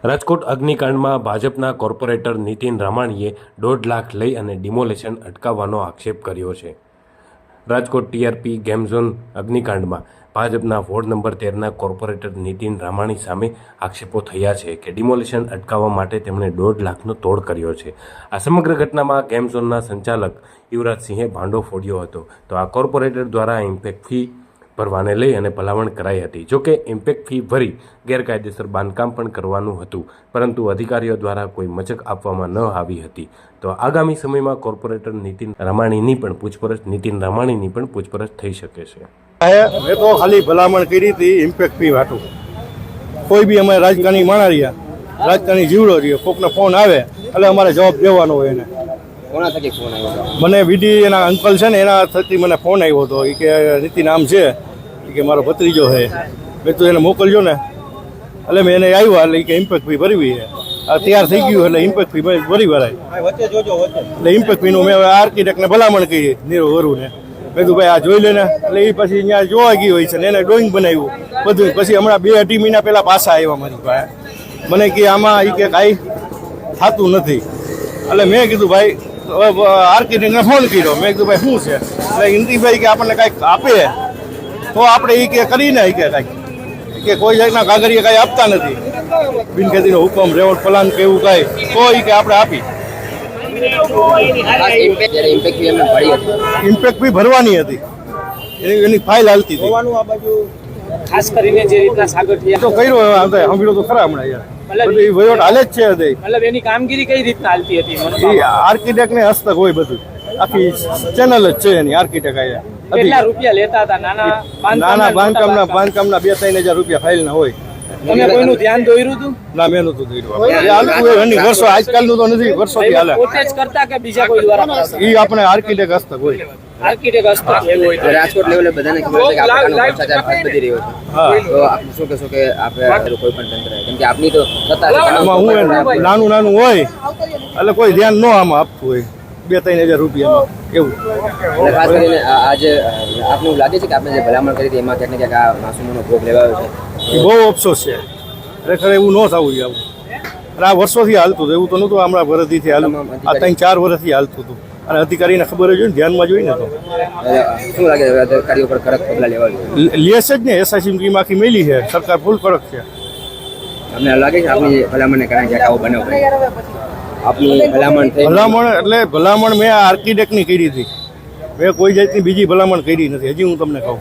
રાજકોટ અગ્નિકાંડમાં ભાજપના કોર્પોરેટર નીતિન રામાણીએ 1.5 લાખ લઈ અને ડિમોલેશન અટકાવવાનો આક્ષેપ કર્યો છે। રાજકોટ ટીઆરપી ગેમ ઝોન અગ્નિકાંડમાં ભાજપના વોર્ડ નંબર 13ના કોર્પોરેટર નીતિન રામાણી સામે આક્ષેપો થયા છે કે ડિમોલેશન અટકાવવા માટે તેમણે 1.5 લાખનો તોડ કર્યો છે। આ સમગ્ર ઘટનામાં ગેમ ઝોનના સંચાલક યુવરાજસિંહે ભાંડો ફોડ્યો હતો। તો આ કોર્પોરેટર દ્વારા ઇમ્પેક્ટ ફી ભરવાને લઈ અને ભલામણ કરાઈ હતી। જોકે ઇમ્પેક્ટ ફી ભરી ગેરકાયદેસર બાંધકામ પણ કરવાનું હતું, પરંતુ અધિકારીઓ દ્વારા કોઈ મચક આપવામાં ન આવી હતી। તો આગામી સમયમાં કોર્પોરેટર નીતિન રામાણીની પણ પૂછપરછ થઈ શકે છે। મેં તો ખાલી ભલામણ કરી હતી ઇમ્પેક્ટ ફી વાટું। કોઈ બી અમે રાજકારણી માણા રહ્યા, રાજકારણી જીવડો રહ્યો, કોકનો ફોન આવે એટલે અમારે જવાબ દેવાનો હોય એને। કોના થકી ફોન આવ્યો? મને વિડી એના અંકલ છે ને એના થકી મને ફોન આવ્યો હતો કે નીતિ નામ છે કે મારો ભત્રીજો છે, મેં તો એને મોકલજો ને એટલે મેં એને આવ્યા એટલે કે ઇમ્પેક્ટ ફી ભરવી છે, આ તૈયાર થઈ ગયું એટલે ઇમ્પેક્ટ ફી ભરી ભરાય। એટલે ઇમ્પેક્ટ ફીનું મેં આર્કિટેક્ટને ભલામણ કરી નીરો વરુને, મેં કીધું ભાઈ આ જોઈ લે ને, એટલે એ પછી અહીંયા જોવા ગઈ હોય છે ને એને ડ્રોઈંગ બનાવ્યું બધું। પછી હમણાં 2-2.5 મહિના પહેલાં પાછા આવ્યા મારી પાસે, મને કે આમાં એ કે કાંઈ થતું નથી। એટલે મેં કીધું ભાઈ આર્કિટેક્ટને ફોન કર્યો, મેં કીધું ભાઈ શું છે, એટલે હિન્દીભાઈ કે આપણને કાંઈક આપે તો આપણે એ કે કરીને કે કાંઈક કે કોઈ જાતના કાગળિયા કાંઈ આપતા નથી, બિનખેતીનો હુકમ રેવડ પ્લાન કે એવું કાંઈ તો એ કે આપણે આપી। ઇમ્પેક્ટ ફી ભરવાની હતી, એની ફાઇલ હાલતી હતી। ખાસ કરીને જે રીતના સાગઠિયા તો કર્યો સાંભળ્યો તો ખરા હમણાં યાર, બધું એ વહીવટ હાલે જ છે। મતલબ એની કામગીરી કઈ રીતના હાલતી હતી? એ આર્કિટેક્ટને હસ્તક હોય બધું, આખી ચેનલ જ છે એની આર્કિટેક્ટ આયા। કેટલા રૂપિયા લેતા હતા? નાના બાંધકામના 2-3 હજાર રૂપિયા ફાઇલના હોય। તમે કોઈનું ધ્યાન દોર્યું હતું? ના, મેં નતું દોર્યું। વર્ષો આજકાલનું તો નથી, વર્ષોથી હાલે। પોતે જ કરતા કે બીજા કોઈ દ્વારા? એ આપણે આર્કિટેક્ટ હસ્તક હોય। આર્કિટેક્ટ હસ્તક હોય। રાજકોટ લેવલે બધાને ખબર છે કે આપણે ભ્રષ્ટાચાર ફાસ વધી રહ્યો છે, તો આપણે શું કહેશો કે આપણે કોઈ પણ તંત્ર, કેમ કે આપની તો સત્તા નાનું હોય એટલે કોઈ ધ્યાન ન આમાં આપતું હોય, 2-3 હજાર રૂપિયામાં એવું। ખાસ કરીને આજે આપને એવું લાગે છે કે આપણે જે ભલામણ કરી હતી એમાં ક્યાંક ને ક્યાંક આ માસૂમોનો ભોગ લેવાયો છે? એ બહુ અફસોસ છે, ખરેખર એવું ન થવું જોઈએ આવું। અને આ વર્ષોથી હાલતું હતું, એવું તો નહોતું હમણાં વરસથી હાલતું, આ 3-4 વર્ષથી હાલતું હતું અને અધિકારીને ખબર જ હોય ને, ધ્યાનમાં જોઈને તો શું લાગે અધિકારીઓ પર કડક પગલાં લેવા જોઈએ? લેશે જ ને, એસઆઈ સ્કીમ આખી મેલી છે, સરકાર ફૂલ કડક છે। અમને લાગે છે આપની ભલામણને કારણે ક્યાંક આવો બનાવ આપની ભલામણ એટલે ભલામણ મેં આર્કિટેક્ટની કરી હતી, મેં કોઈ જાતની બીજી ભલામણ કરી નથી, હજી હું તમને કહું।